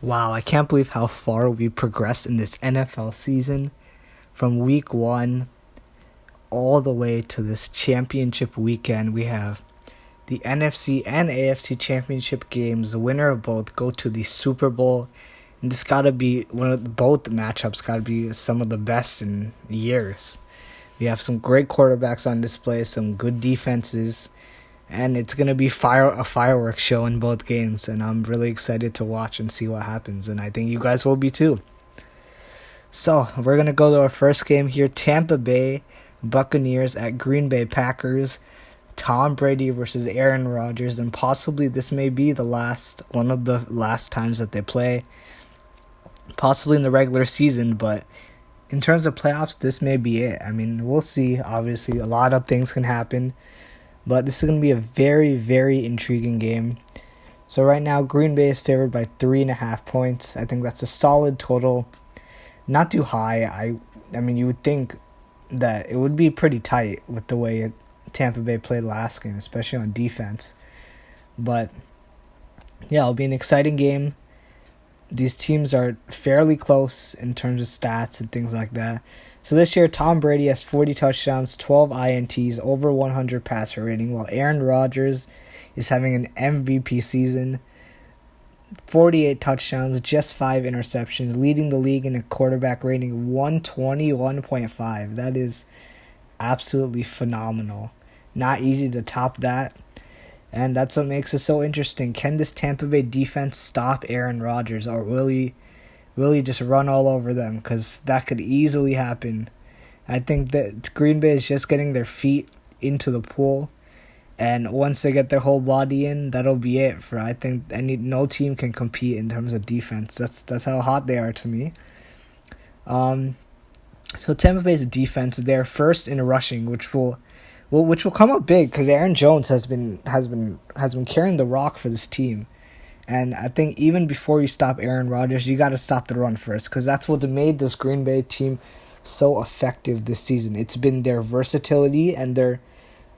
Wow, I can't believe how far we progressed in this NFL season. From week one all the way to this championship weekend, we have the NFC and AFC championship games. The winner of both go to the Super Bowl. And this gotta be both matchups gotta be some of the best in years. We have some great quarterbacks on display, some good defenses, and it's gonna be a fireworks show in both games. And I'm really excited to watch and see what happens. And I think you guys will be too. So we're gonna go to our first game here: Tampa Bay Buccaneers at Green Bay Packers. Tom Brady versus Aaron Rodgers, and possibly this may be one of the last times that they play, possibly in the regular season, but in terms of playoffs, this may be it. I mean, we'll see. Obviously, a lot of things can happen, but this is going to be a very, very intriguing game. So right now, Green Bay is favored by 3.5 points. I think that's a solid total. Not too high. I mean, you would think that it would be pretty tight with the way Tampa Bay played last game, especially on defense. But yeah, it'll be an exciting game. These teams are fairly close in terms of stats and things like that. So this year, Tom Brady has 40 touchdowns, 12 INTs, over 100 passer rating, while Aaron Rodgers is having an MVP season, 48 touchdowns, just 5 interceptions, leading the league in a quarterback rating 121.5. That is absolutely phenomenal. Not easy to top that. And that's what makes it so interesting. Can this Tampa Bay defense stop Aaron Rodgers, or will he just run all over them? Because that could easily happen. I think that Green Bay is just getting their feet into the pool, and once they get their whole body in, that'll be it. I think no team can compete in terms of defense. That's how hot they are to me. So Tampa Bay's defense, they're first in rushing, which will come up big because Aaron Jones has been carrying the rock for this team. And I think even before you stop Aaron Rodgers, you got to stop the run first, because that's what made this Green Bay team so effective this season. It's been their versatility and their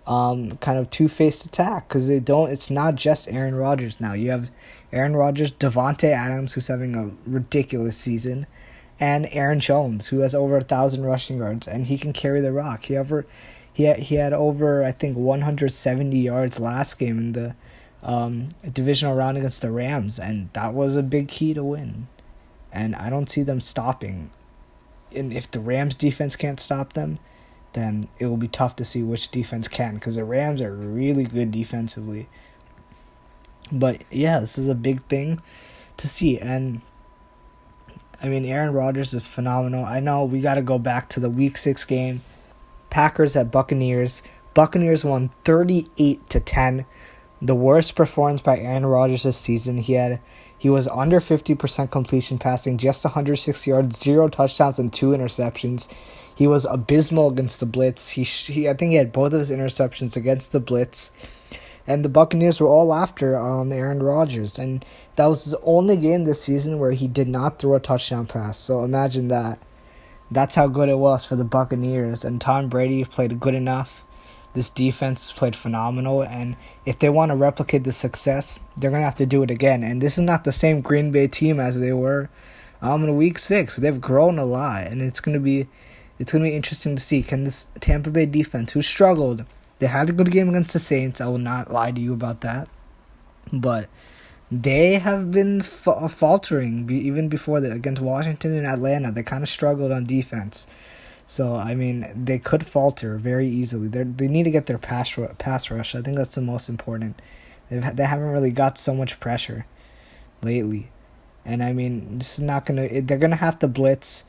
kind of two-faced attack, because it's not just Aaron Rodgers now. You have Aaron Rodgers, Devontae Adams, who's having a ridiculous season, and Aaron Jones, who has over 1,000 rushing yards, and he can carry the rock. He had over, I think, 170 yards last game in the divisional round against the Rams, and that was a big key to win. And I don't see them stopping. And if the Rams defense can't stop them, then it will be tough to see which defense can, because the Rams are really good defensively. But yeah, this is a big thing to see. And I mean, Aaron Rodgers is phenomenal. I know we got to go back to the Week 6 game. Packers at Buccaneers. Buccaneers won 38-10. The worst performance by Aaron Rodgers this season. He was under 50% completion passing, just 160 yards, 0 touchdowns, and 2 interceptions. He was abysmal against the blitz. I think he had both of his interceptions against the blitz. And the Buccaneers were all after Aaron Rodgers. And that was his only game this season where he did not throw a touchdown pass. So imagine that. That's how good it was for the Buccaneers. And Tom Brady played good enough. This defense played phenomenal. And if they want to replicate the success, they're going to have to do it again. And this is not the same Green Bay team as they were in Week 6. They've grown a lot. And it's going to be interesting to see. Can this Tampa Bay defense, who struggled, they had a good game against the Saints. I will not lie to you about that. But they have been faltering even before that. Against Washington and Atlanta, they kind of struggled on defense. So, I mean, they could falter very easily. They need to get their pass rush. I think that's the most important. They haven't really got so much pressure lately. And, I mean, this is not going to... They're going to have to blitz.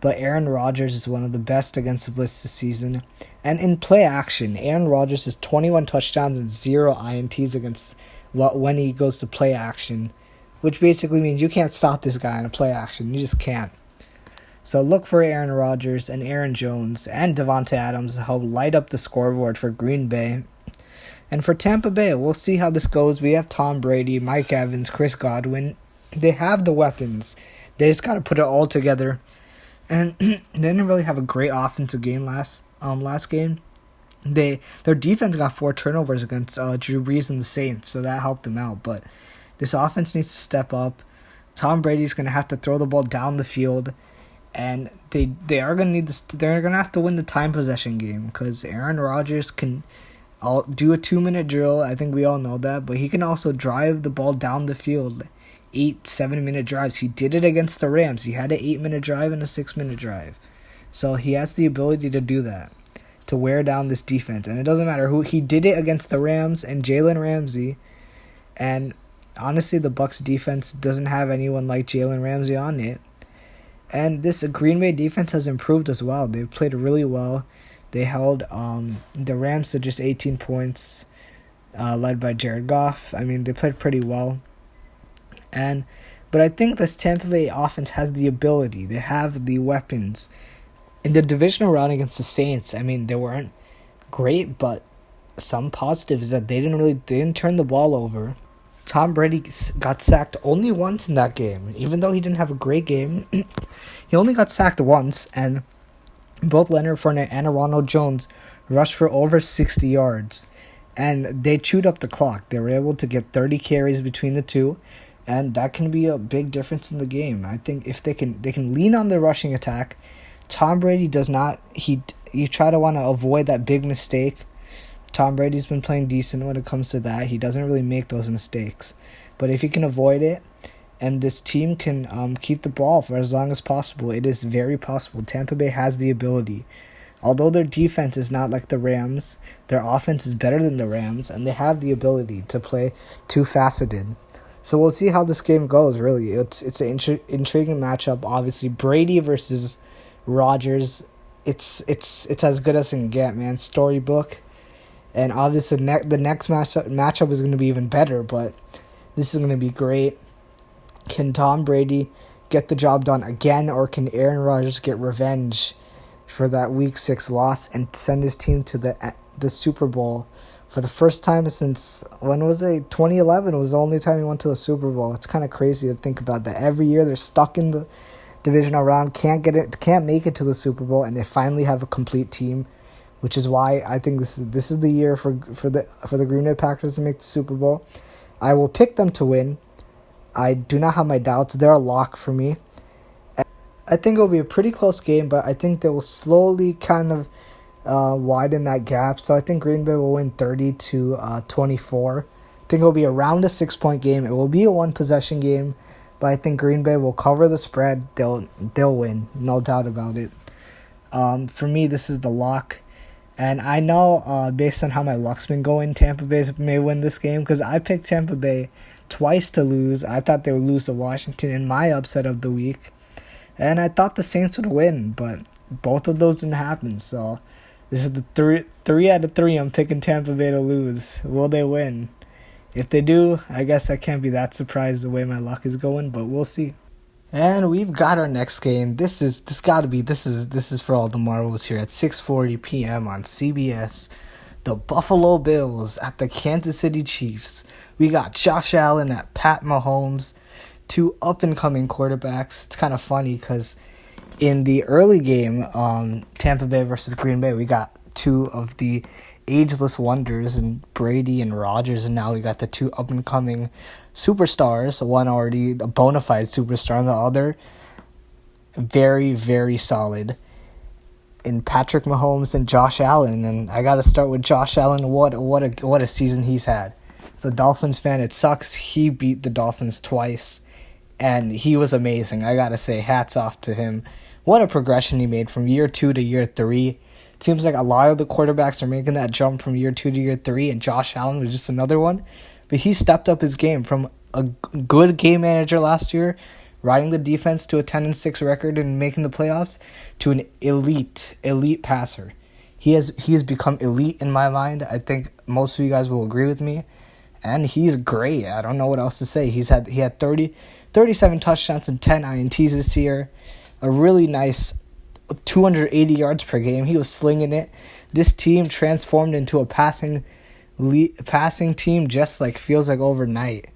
But Aaron Rodgers is one of the best against the blitz this season. And in play action, Aaron Rodgers has 21 touchdowns and 0 INTs when he goes to play action, which basically means you can't stop this guy in a play action. You just can't. So look for Aaron Rodgers and Aaron Jones and Devontae Adams to help light up the scoreboard for Green Bay. And for Tampa Bay, we'll see how this goes. We have Tom Brady, Mike Evans, Chris Godwin. They have the weapons. They just got to put it all together. And they didn't really have a great offensive game last game. Their defense got 4 turnovers against Drew Brees and the Saints, so that helped them out. But this offense needs to step up. Tom Brady's going to have to throw the ball down the field, and they are going to need this. They're going to have to win the time possession game because Aaron Rodgers can do a 2-minute drill. I think we all know that, but he can also drive the ball down the field, 7-minute drives. He did it against the Rams. He had an 8-minute drive and a 6-minute drive, so he has the ability to do that, to wear down this defense. And it doesn't matter who. He did it against the Rams and Jalen Ramsey, and honestly, the Bucs defense doesn't have anyone like Jalen Ramsey on it. And this Green Bay defense has improved as well. They've played really well. They held the Rams to just 18 points, led by Jared Goff. I mean, they played pretty well. But I think this Tampa Bay offense has the ability. They have the weapons. In the divisional round against the Saints, I mean, they weren't great, but some positives is that they didn't turn the ball over. Tom Brady got sacked only once in that game. Even though he didn't have a great game, he only got sacked once, and both Leonard Fournette and Ronald Jones rushed for over 60 yards. And they chewed up the clock. They were able to get 30 carries between the two, and that can be a big difference in the game. I think if they can lean on the rushing attack. Tom Brady does not. You try to want to avoid that big mistake. Tom Brady's been playing decent when it comes to that. He doesn't really make those mistakes. But if he can avoid it, and this team can keep the ball for as long as possible, it is very possible. Tampa Bay has the ability. Although their defense is not like the Rams, their offense is better than the Rams, and they have the ability to play two-faceted. So we'll see how this game goes, really. It's an intriguing matchup, obviously. Brady versus Rodgers, it's as good as it can get, man. Storybook. And obviously, the next matchup is going to be even better, but this is going to be great. Can Tom Brady get the job done again, or can Aaron Rodgers get revenge for that Week 6 loss and send his team to the Super Bowl for the first time since, when was it? 2011 was the only time he went to the Super Bowl. It's kind of crazy to think about that. Every year they're stuck in the divisional round, can't make it to the Super Bowl, and they finally have a complete team. Which is why I think this is the year for the Green Bay Packers to make the Super Bowl. I will pick them to win. I do not have my doubts. They're a lock for me. I think it will be a pretty close game, but I think they will slowly kind of widen that gap. So I think Green Bay will win 30-24. I think it will be around a 6-point game. It will be a one-possession game, but I think Green Bay will cover the spread. They'll win, no doubt about it. For me, this is the lock. And I know, based on how my luck's been going, Tampa Bay may win this game because I picked Tampa Bay twice to lose. I thought they would lose to Washington in my upset of the week. And I thought the Saints would win, but both of those didn't happen. So this is the three out of three I'm picking Tampa Bay to lose. Will they win? If they do, I guess I can't be that surprised the way my luck is going, but we'll see. And we've got our next game. This is for all the marbles here at 6:40 p.m. on CBS. The Buffalo Bills at the Kansas City Chiefs. We got Josh Allen at Pat Mahomes, two up-and-coming quarterbacks. It's kind of funny because in the early game, Tampa Bay versus Green Bay, we got two of the ageless wonders in Brady and Rodgers, and now we got the two up-and-coming superstars, one already a bona fide superstar, and the other very, very solid in Patrick Mahomes and Josh Allen. And I got to start with Josh Allen. What a season he's had. As a Dolphins fan, it sucks. He beat the Dolphins twice, and he was amazing. I got to say, hats off to him. What a progression he made from year 2 to year 3. It seems like a lot of the quarterbacks are making that jump from year 2 to year 3, and Josh Allen was just another one. But he stepped up his game from a good game manager last year, riding the defense to a 10-6 record and making the playoffs, to an elite passer. He has become elite in my mind. I think most of you guys will agree with me. And he's great. I don't know what else to say. He had 37 touchdowns and 10 INTs this year. A really nice 280 yards per game. He was slinging it. This team transformed into a passing team just like feels like overnight.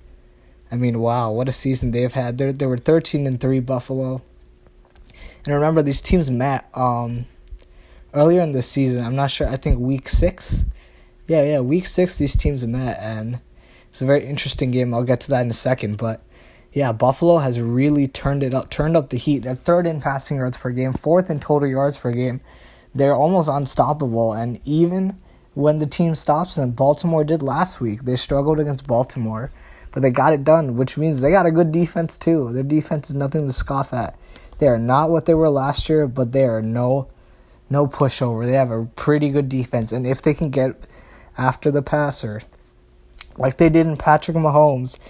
I mean, wow, what a season they've had. They were 13-3 Buffalo. And remember, these teams met earlier in the season. I'm not sure. I think week 6. Yeah, week 6 these teams met, and it's a very interesting game. I'll get to that in a second, but Yeah, Buffalo has really turned up the heat. They're third in passing yards per game, fourth in total yards per game. They're almost unstoppable, and even when the team stops them, Baltimore did last week. They struggled against Baltimore, but they got it done, which means they got a good defense too. Their defense is nothing to scoff at. They are not what they were last year, but they are no pushover. They have a pretty good defense, and if they can get after the passer, like they did in Patrick Mahomes,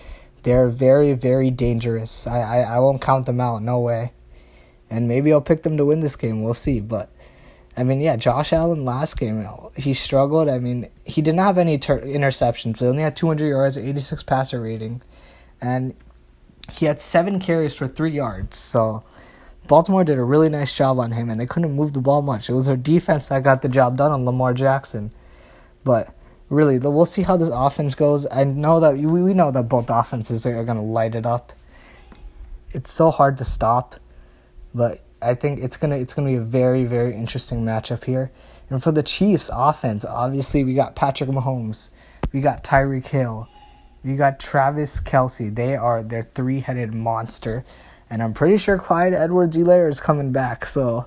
they're very, very dangerous. I won't count them out, no way. And maybe I'll pick them to win this game. We'll see. But, I mean, yeah, Josh Allen last game, he struggled. I mean, he didn't have any interceptions. He only had 200 yards, 86 passer rating. And he had 7 carries for 3 yards. So, Baltimore did a really nice job on him, and they couldn't move the ball much. It was their defense that got the job done on Lamar Jackson. But really, we'll see how this offense goes. I know that we know that both offenses are going to light it up. It's so hard to stop, but I think it's gonna be a very, very interesting matchup here. And for the Chiefs offense, obviously we got Patrick Mahomes, we got Tyreek Hill, we got Travis Kelce. They're three-headed monster, and I'm pretty sure Clyde Edwards-Helaire is coming back. So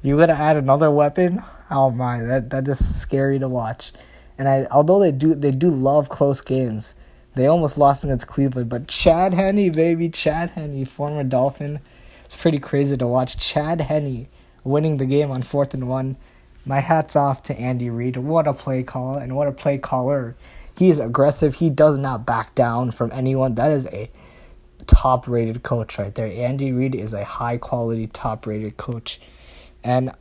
you gotta add another weapon. Oh my, that is scary to watch. And although they do love close games, they almost lost against Cleveland. But Chad Henne, baby, Chad Henne, former Dolphin. It's pretty crazy to watch Chad Henne winning the game on 4th and 1. My hat's off to Andy Reid. What a play call and what a play caller. He is aggressive. He does not back down from anyone. That is a top-rated coach right there. Andy Reid is a high-quality, top-rated coach. And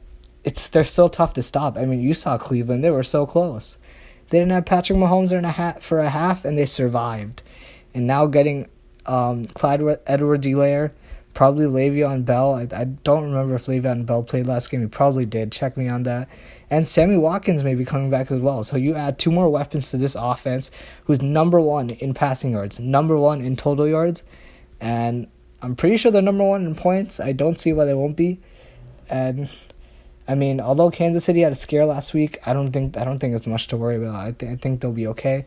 they're so tough to stop. I mean, you saw Cleveland. They were so close. They didn't have Patrick Mahomes for a half, and they survived. And now getting Clyde Edwards-Helaire, probably Le'Veon Bell. I don't remember if Le'Veon Bell played last game. He probably did. Check me on that. And Sammy Watkins may be coming back as well. So you add 2 more weapons to this offense, who's number 1 in passing yards, number 1 in total yards, and I'm pretty sure they're number 1 in points. I don't see why they won't be. And I mean, although Kansas City had a scare last week, I don't think it's much to worry about. I think they'll be okay.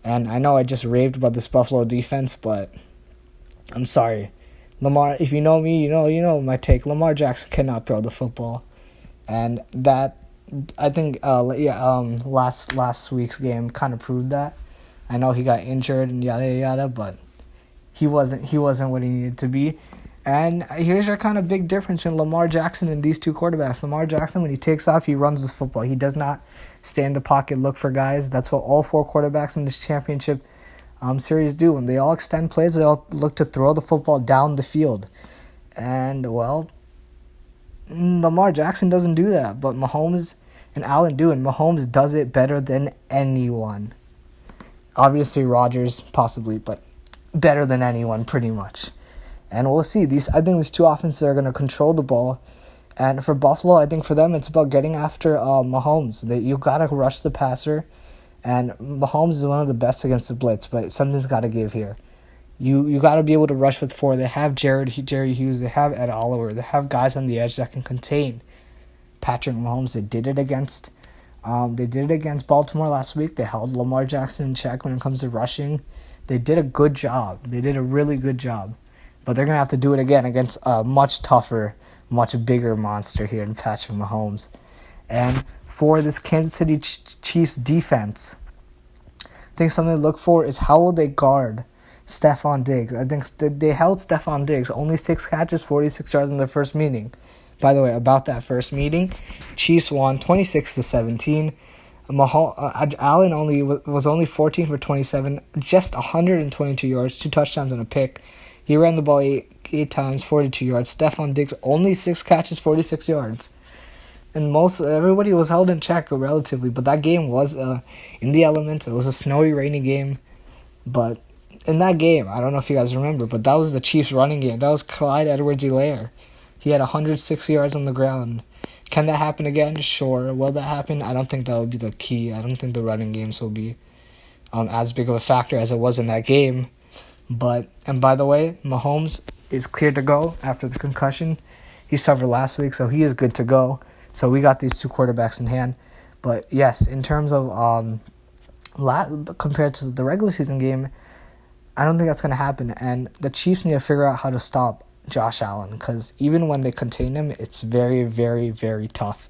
And I know I just raved about this Buffalo defense, but I'm sorry. Lamar, if you know me, you know my take. Lamar Jackson cannot throw the football. And that, I think last week's game kind of proved that. I know he got injured and yada yada, but he wasn't what he needed to be. And here's your kind of big difference in Lamar Jackson and these two quarterbacks. Lamar Jackson, when he takes off, he runs the football. He does not stay in the pocket, look for guys. That's what all 4 quarterbacks in this championship series do. When they all extend plays, they all look to throw the football down the field. And, well, Lamar Jackson doesn't do that, but Mahomes and Allen do, and Mahomes does it better than anyone. Obviously, Rodgers, possibly, but better than anyone, pretty much. And we'll see. I think these two offenses are going to control the ball. And for Buffalo, I think for them, it's about getting after Mahomes. You got to rush the passer. And Mahomes is one of the best against the blitz, but something's got to give here. You got to be able to rush with 4. They have Jerry Hughes. They have Ed Oliver. They have guys on the edge that can contain Patrick Mahomes. They did it against Baltimore last week. They held Lamar Jackson in check when it comes to rushing. They did a good job. They did a really good job. But they're going to have to do it again against a much tougher, much bigger monster here in Patrick Mahomes. And for this Kansas City Chiefs defense, I think something to look for is how will they guard Stephon Diggs. I think they held Stephon Diggs. Only 6 catches, 46 yards in their first meeting. By the way, about that first meeting, Chiefs won 26-17. Allen was only 14 for 27, just 122 yards, 2 touchdowns and a pick. He ran the ball eight times, 42 yards. Stephon Diggs, only 6 catches, 46 yards. And everybody was held in check relatively, but that game was in the elements. It was a snowy, rainy game. But in that game, I don't know if you guys remember, but that was the Chiefs' running game. That was Clyde Edwards-Helaire. He had 106 yards on the ground. Can that happen again? Sure. Will that happen? I don't think that would be the key. I don't think the running games will be as big of a factor as it was in that game. And by the way, Mahomes is cleared to go after the concussion. He suffered last week, so he is good to go. So we got these 2 quarterbacks in hand. But yes, in terms of compared to the regular season game, I don't think that's going to happen. And the Chiefs need to figure out how to stop Josh Allen, because even when they contain him, it's very, very, very tough.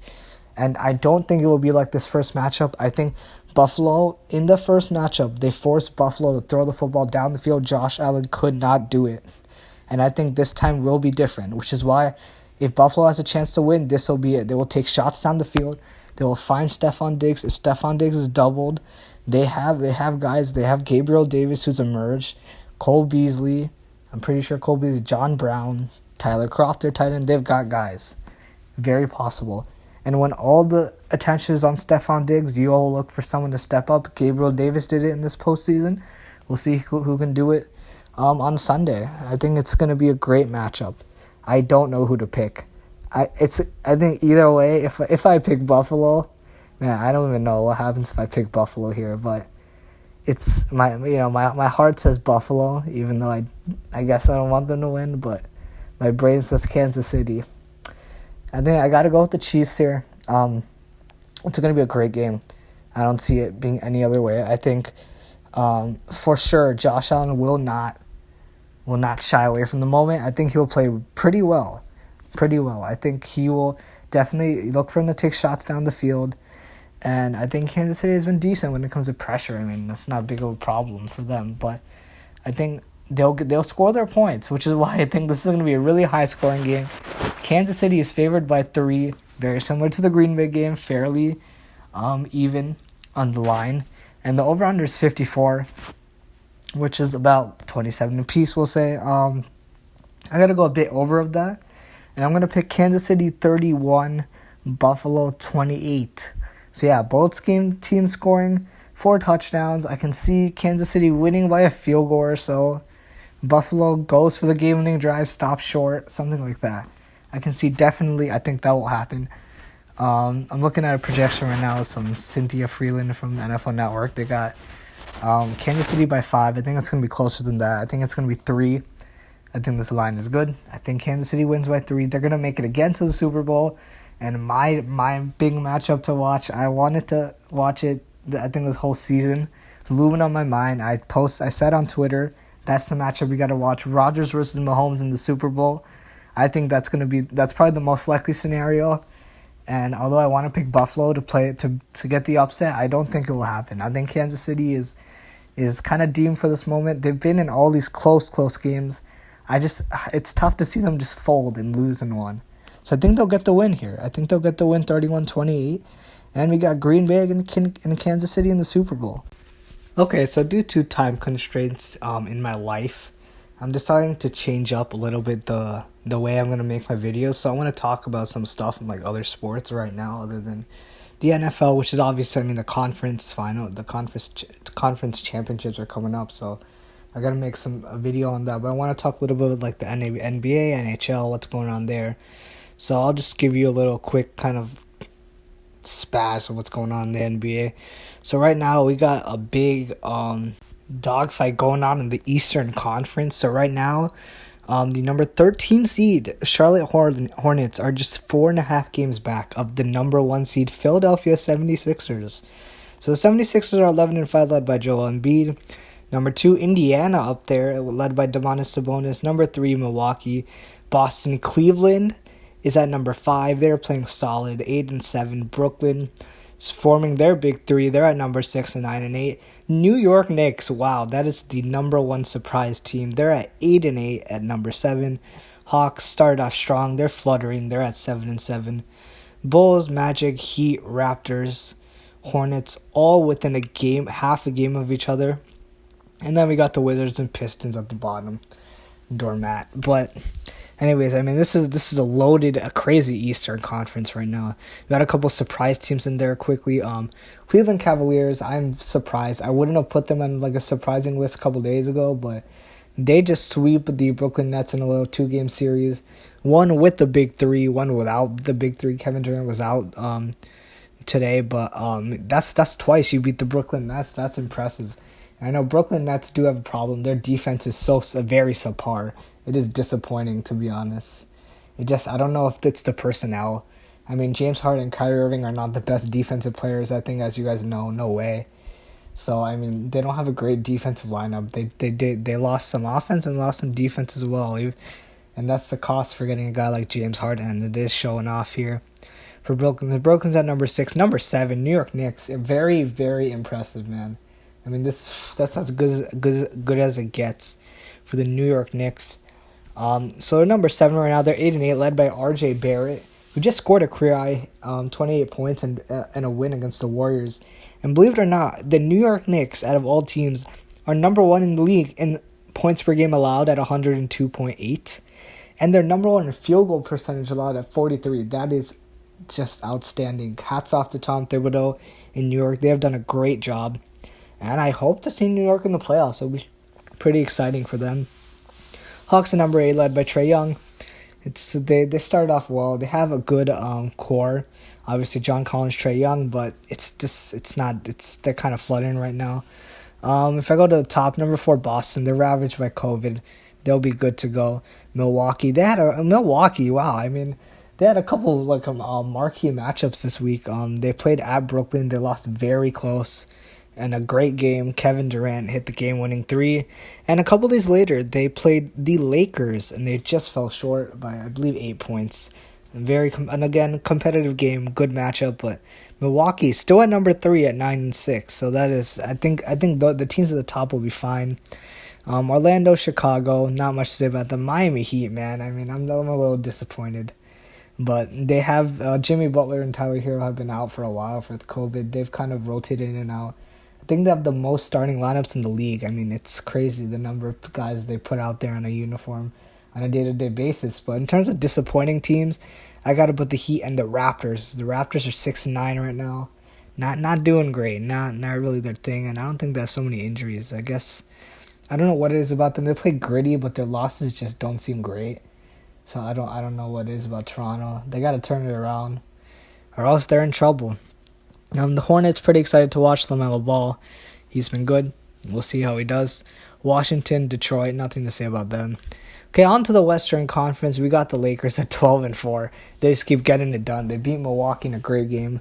And I don't think it will be like this first matchup. I think Buffalo, in the first matchup, they forced Buffalo to throw the football down the field. Josh Allen could not do it. And I think this time will be different, which is why if Buffalo has a chance to win, this will be it. They will take shots down the field. They will find Stephon Diggs. If Stephon Diggs is doubled, they have guys. They have Gabriel Davis, who's emerged, Cole Beasley. I'm pretty sure Cole Beasley, John Brown, Tyler Croft, their tight end. They've got guys. Very possible. And when all the attention is on Stephon Diggs, you all look for someone to step up. Gabriel Davis did it in this postseason. We'll see who can do it on Sunday. I think it's going to be a great matchup. I don't know who to pick. I think either way, if I pick Buffalo, man, I don't even know what happens if I pick Buffalo here, but it's my heart says Buffalo, even though I guess I don't want them to win, but my brain says Kansas City. I think I got to go with the Chiefs here. It's going to be a great game. I don't see it being any other way. I think for sure Josh Allen will not shy away from the moment. I think he will play pretty well. I think he will definitely look for him to take shots down the field. And I think Kansas City has been decent when it comes to pressure. I mean, that's not big of a problem for them. But I think they'll score their points, which is why I think this is going to be a really high-scoring game. Kansas City is favored by 3, very similar to the Green Bay game, fairly even on the line. And the over-under is 54, which is about 27 apiece, we'll say. I got to go a bit over of that. And I'm going to pick Kansas City 31, Buffalo 28. So yeah, both teams scoring 4 touchdowns. I can see Kansas City winning by a field goal or so. Buffalo goes for the game-winning drive, stops short, something like that. I can see definitely, I think that will happen. I'm looking at a projection right now, some Cynthia Freeland from the NFL Network. They got Kansas City by 5. I think it's going to be closer than that. I think it's going to be 3. I think this line is good. I think Kansas City wins by 3. They're going to make it again to the Super Bowl. And my big matchup to watch, I wanted to watch it, I think this whole season. It's looming on my mind. I said on Twitter, that's the matchup we got to watch. Rodgers versus Mahomes in the Super Bowl. I think that's probably the most likely scenario. And although I want to pick Buffalo to get the upset, I don't think it will happen. I think Kansas City is kind of deemed for this moment. They've been in all these close games. It's tough to see them just fold and lose in one. So I think they'll get the win here. I think they'll get the win 31-28. And we got Green Bay and Kansas City in the Super Bowl. Okay, so due to time constraints in my life, I'm deciding to change up a little bit the way I'm going to make my videos. So I want to talk about some stuff in like other sports right now other than the NFL, which is obviously, the conference championships are coming up. So I got to make a video on that. But I want to talk a little bit about like the NBA, NHL, what's going on there. So I'll just give you a little quick kind of spaz of what's going on in the NBA. So right now we got a big dogfight going on in the Eastern Conference. So right now, the number 13 seed Charlotte Hornets are just 4.5 games back of the number 1 seed Philadelphia 76ers. So the 76ers are 11-5, led by Joel Embiid. Number 2, Indiana up there, led by Domantas Sabonis. Number 3, Milwaukee. Boston, Cleveland is at number 5. They're playing solid, 8-7. Brooklyn is forming their big 3. They're at number 6 and 9-8. New York Knicks, wow, that is the number 1 surprise team. They're at 8-8 at number 7. Hawks started off strong. They're fluttering. They're at 7-7. Bulls, Magic, Heat, Raptors, Hornets, all within half a game of each other. And then we got the Wizards and Pistons at the bottom. Doormat. But anyways, this is a crazy Eastern Conference right now. We got a couple surprise teams in there quickly. Cleveland Cavaliers, I'm surprised. I wouldn't have put them on like a surprising list a couple days ago, but they just sweep the Brooklyn Nets in a little 2-game series. One with the big 3, one without the big 3. Kevin Durant was out today, but that's twice you beat the Brooklyn Nets. That's impressive. I know Brooklyn Nets do have a problem. Their defense is very subpar. It is disappointing, to be honest. I don't know if it's the personnel. James Harden and Kyrie Irving are not the best defensive players, I think, as you guys know. No way. So I mean, they don't have a great defensive lineup. They lost some offense and lost some defense as well. And that's the cost for getting a guy like James Harden. And it is showing off here for Brooklyn. The Brooklyn's at number 6. Number 7, New York Knicks. Very, very impressive, man. I mean, that's as good as it gets for the New York Knicks. So they're number 7 right now. They're 8-8, led by R.J. Barrett, who just scored a career high 28 points and a win against the Warriors. And believe it or not, the New York Knicks, out of all teams, are number 1 in the league in points per game allowed at 102.8. And they're number 1 in field goal percentage allowed at 43. That is just outstanding. Hats off to Tom Thibodeau in New York. They have done a great job. And I hope to see New York in the playoffs. It'll be pretty exciting for them. Hawks are number 8, led by Trae Young. They started off well. They have a good core. Obviously, John Collins, Trae Young, but they're kind of flooding right now. If I go to the top, number 4, Boston. They're ravaged by COVID. They'll be good to go. Milwaukee. Wow. I mean, they had a couple marquee matchups this week. They played at Brooklyn. They lost very close. And a great game. Kevin Durant hit the game-winning 3. And a couple days later, they played the Lakers, and they just fell short by, I believe, 8 points. And again, competitive game, good matchup. But Milwaukee still at number 3 at 9-6. So that is, I think the teams at the top will be fine. Orlando, Chicago, not much to say about the Miami Heat, man. I mean, I'm a little disappointed. But they have Jimmy Butler and Tyler Hero have been out for a while for the COVID. They've kind of rotated in and out. I think they have the most starting lineups in the league. I mean, it's crazy the number of guys they put out there on a uniform on a day-to-day basis. But in terms of disappointing teams, I got to put the Heat and the Raptors. The Raptors are 6-9 right now. Not doing great. Not really their thing. And I don't think they have so many injuries. I guess, I don't know what it is about them. They play gritty, but their losses just don't seem great. So I don't know what it is about Toronto. They got to turn it around, or else they're in trouble. The Hornets, pretty excited to watch LaMelo Ball. He's been good. We'll see how he does. Washington, Detroit, nothing to say about them. Okay, on to the Western Conference. We got the Lakers at 12-4. They just keep getting it done. They beat Milwaukee in a great game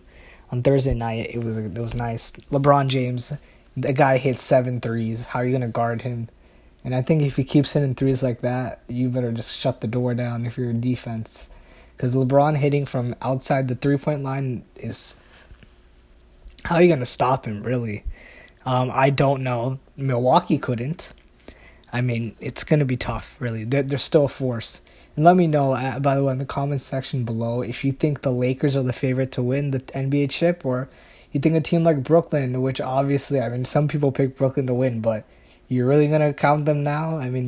on Thursday night. It was nice. LeBron James, the guy hit 7 threes. How are you going to guard him? And I think if he keeps hitting threes like that, you better just shut the door down if you're a defense. Because LeBron hitting from outside the three-point line is... How are you going to stop him, really? I don't know. Milwaukee couldn't. I mean, it's going to be tough, really. They're still a force. And let me know, by the way, in the comments section below, if you think the Lakers are the favorite to win the NBA chip, or you think a team like Brooklyn, which obviously, I mean, some people pick Brooklyn to win, but you're really going to count them now? I mean,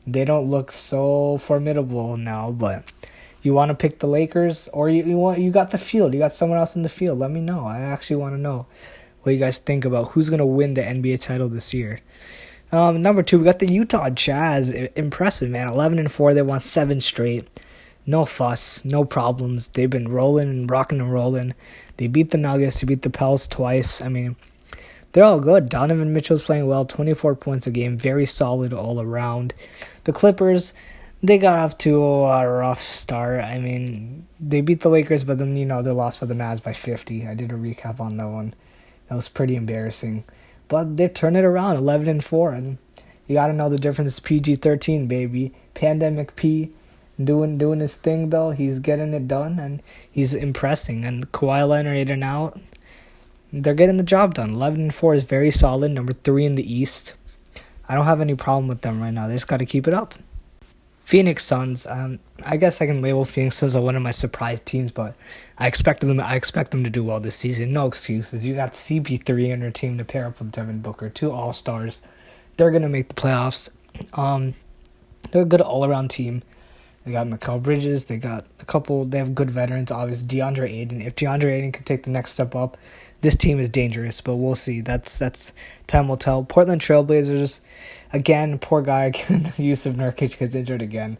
they don't look so formidable now, but you want to pick the Lakers, or you got the field. You got someone else in the field. Let me know. I actually want to know what you guys think about who's going to win the NBA title this year. Number 2, we got the Utah Jazz. Impressive, man. 11-4. They won 7 straight. No fuss, no problems. They've been rolling and rocking and rolling. They beat the Nuggets. They beat the Pels twice. I mean, they're all good. Donovan Mitchell's playing well. 24 points a game. Very solid all around. The Clippers, they got off to a rough start. I mean, they beat the Lakers, but then, they lost by the Mavs by 50. I did a recap on that one. That was pretty embarrassing. But they've turned it around, 11-4. And you got to know the difference is PG-13, baby. Pandemic P doing his thing, though. He's getting it done, and he's impressing. And Kawhi Leonard in and out, they're getting the job done. 11-4 is very solid, number 3 in the East. I don't have any problem with them right now. They just got to keep it up. Phoenix Suns, I guess I can label Phoenix Suns as one of my surprise teams, but I expect them to do well this season. No excuses. You got CP3 on your team to pair up with Devin Booker, 2 All-Stars. They're going to make the playoffs. They're a good all-around team. They got Mikal Bridges. They have good veterans, obviously. DeAndre Ayton. If DeAndre Ayton can take the next step up, this team is dangerous, but we'll see. That's time will tell. Portland Trailblazers, again, poor guy, Yusuf Nurkic gets injured again.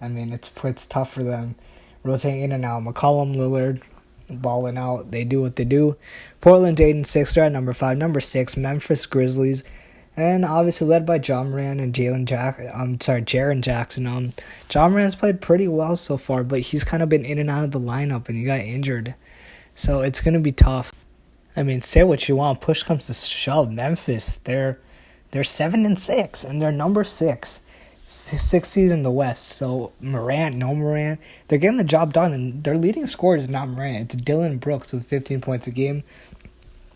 I mean, it's tough for them. Rotating in and out. McCollum, Lillard, balling out. They do what they do. Portland's 8-6. They're at number 5. Number 6, Memphis Grizzlies. And obviously led by John Moran and Jaren Jackson. John Moran's played pretty well so far, but he's kind of been in and out of the lineup, and he got injured. So it's going to be tough. I mean, say what you want. Push comes to shove. Memphis, they're 7-6, and they're number 6. Sixth seed in the West. So no Morant, they're getting the job done, and their leading scorer is not Morant. It's Dylan Brooks with 15 points a game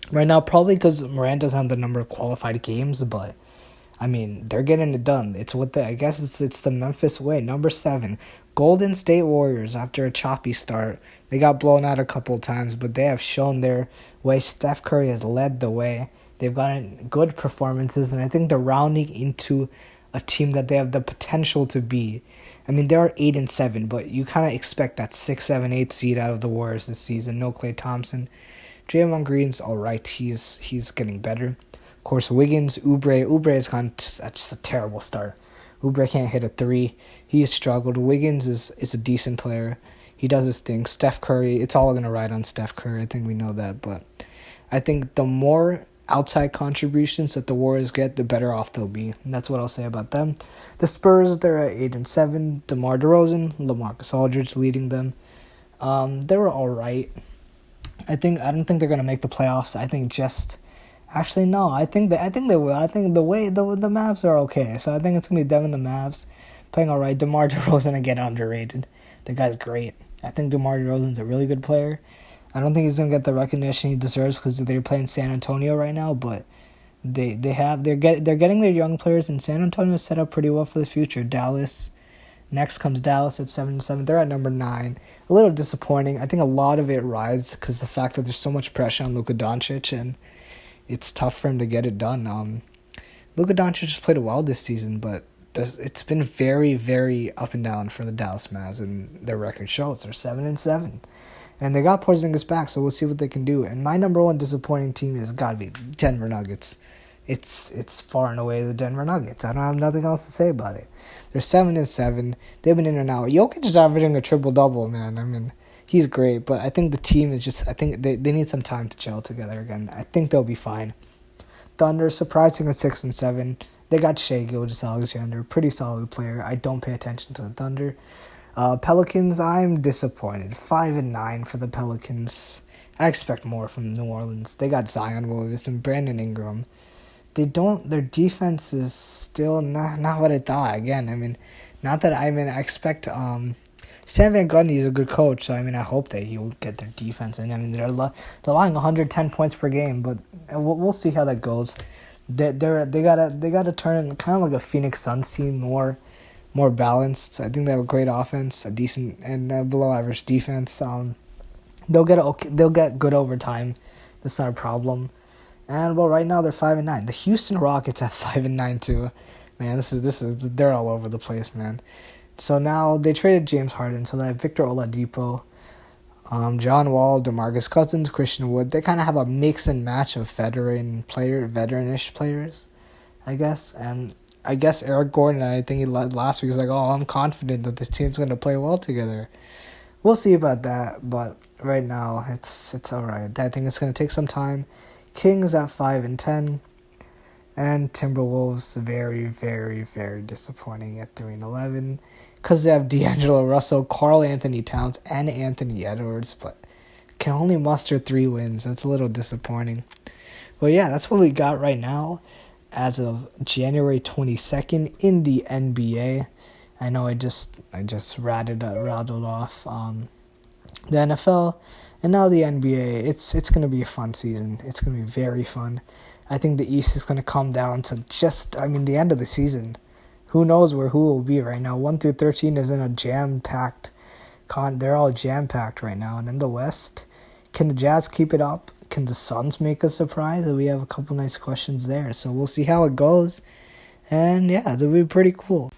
right now. Probably because Morant doesn't have the number of qualified games, but I mean they're getting it done. It's what I guess it's the Memphis way. Number 7, Golden State Warriors. After a choppy start, they got blown out a couple of times, but they have shown their way. Steph Curry has led the way. They've gotten good performances, and I think they're rounding into a team that they have the potential to be. I mean, they are 8-7, but you kind of expect that 6, 7, 8 seed out of the Warriors this season. No Klay Thompson. Draymond Green's all right. He's getting better. Of course, Wiggins, Oubre has gone just a terrible start. Oubre can't hit a 3. He's struggled. Wiggins is a decent player. He does his thing. Steph Curry, it's all going to ride on Steph Curry. I think we know that, but I think the more outside contributions that the Warriors get, the better off they'll be. And that's what I'll say about them. The Spurs, they're at 8-7. DeMar DeRozan, LaMarcus Aldridge leading them. They were all right. I don't think they're gonna make the playoffs. I think actually no. I think they will. I think the Mavs are okay. So I think it's gonna be them and the Mavs playing all right. DeMar DeRozan again underrated. The guy's great. I think DeMar DeRozan's a really good player. I don't think he's gonna get the recognition he deserves because they're playing San Antonio right now. But they're getting their young players, and San Antonio is set up pretty well for the future. Next comes Dallas at 7-7. They're at number 9. A little disappointing. I think a lot of it rides because the fact that there's so much pressure on Luka Doncic, and it's tough for him to get it done. Luka Doncic just played well this season, but it's been very, very up and down for the Dallas Mavs, and their record shows they're 7-7. And they got Porzingis back, so we'll see what they can do. And my number 1 disappointing team has got to be Denver Nuggets. It's far and away the Denver Nuggets. I don't have nothing else to say about it. They're 7-7. They've been in and out. Jokic is averaging a triple-double, man. I mean, he's great, but I think the team is just, I think they need some time to gel together again. I think they'll be fine. Thunder, surprising at 6-7. They got Shai Gilgeous-Alexander, pretty solid player. I don't pay attention to the Thunder. Pelicans, I'm disappointed. 5-9 for the Pelicans. I expect more from New Orleans. They got Zion Williamson, Brandon Ingram. Their defense is still not what I thought. Again, I mean, I expect Stan Van Gundy is a good coach, so I mean, I hope that he will get their defense in. I mean, they're allowing 110 points per game, but we'll see how that goes. They gotta turn it kind of like a Phoenix Suns team, more balanced. I think they have a great offense, a decent and below average defense. They'll get good overtime. That's not a problem. And well, right now they're 5-9. The Houston Rockets at 5-9 too. Man, this is they're all over the place, man. So now they traded James Harden, so they have Victor Oladipo, John Wall, DeMarcus Cousins, Christian Wood. They kind of have a mix and match of veteranish players, I guess. And I guess Eric Gordon, I think he last week was like, oh, I'm confident that this team's going to play well together. We'll see about that, but right now it's all right. I think it's going to take some time. Kings at 5-10, and Timberwolves very, very, very disappointing at 3-11 because they have D'Angelo Russell, Karl Anthony Towns, and Anthony Edwards, but can only muster 3 wins. That's a little disappointing. Well, yeah, that's what we got right now as of January 22nd in the NBA. I know I just rattled off the NFL. And now the NBA, it's going to be a fun season. It's going to be very fun. I think the East is going to come down to the end of the season. Who knows who will be right now. 1 through 13 is in a jam-packed they're all jam-packed right now. And in the West, can the Jazz keep it up? Can the Suns make a surprise? We have a couple nice questions there. So we'll see how it goes. And yeah, it'll be pretty cool.